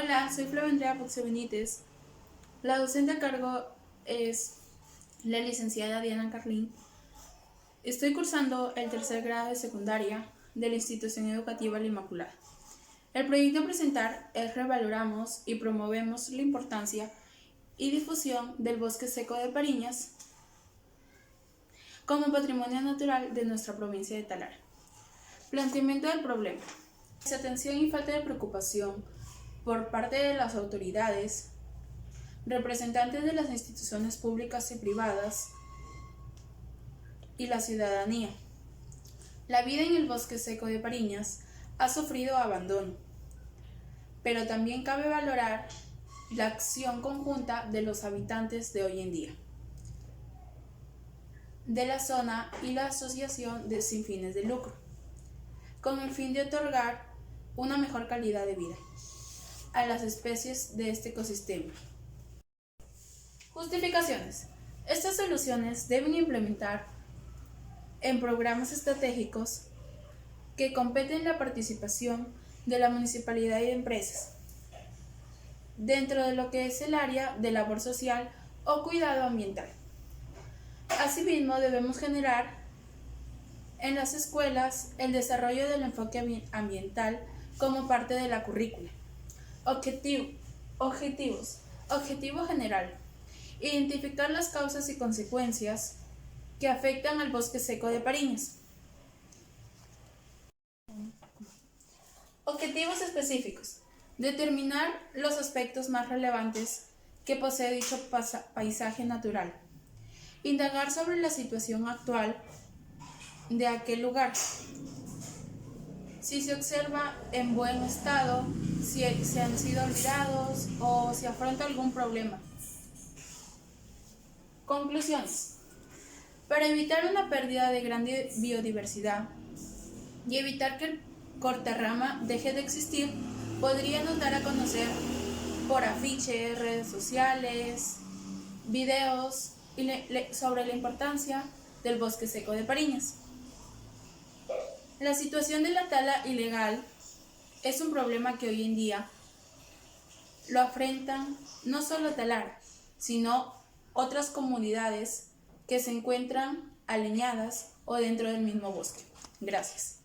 Hola, soy Flavia Andrea Puxio Benítez. La docente a cargo es la licenciada Diana Carlín. Estoy cursando el tercer grado de secundaria de la institución educativa La Inmaculada. El proyecto a presentar es Revaloramos y promovemos la importancia y difusión del bosque seco de Pariñas como patrimonio natural de nuestra provincia de Talara. Planteamiento del problema. Desatención y falta de preocupación por parte de las autoridades, representantes de las instituciones públicas y privadas y la ciudadanía. La vida en el bosque seco de Pariñas ha sufrido abandono, pero también cabe valorar la acción conjunta de los habitantes de hoy en día de la zona y la asociación sin fines de lucro, con el fin de otorgar una mejor calidad de vida a las especies de este ecosistema. Justificaciones. Estas soluciones deben implementar en programas estratégicos que competen la participación de la municipalidad y de empresas dentro de lo que es el área de labor social o cuidado ambiental. Asimismo, debemos generar en las escuelas el desarrollo del enfoque ambiental como parte de la currícula. Objetivos. Objetivo general. Identificar las causas y consecuencias que afectan al bosque seco de Pariñas. Objetivos específicos. Determinar los aspectos más relevantes que posee dicho paisaje natural. Indagar sobre la situación actual de aquel lugar. Si se observa en buen estado, si se han sido olvidados o si afronta algún problema. Conclusiones. Para evitar una pérdida de gran biodiversidad y evitar que el cortarrama deje de existir, podríamos dar a conocer por afiches, redes sociales, videos sobre la importancia del bosque seco de Pariñas. La situación de la tala ilegal es un problema que hoy en día lo afrentan no solo Talara, sino otras comunidades que se encuentran aleñadas o dentro del mismo bosque. Gracias.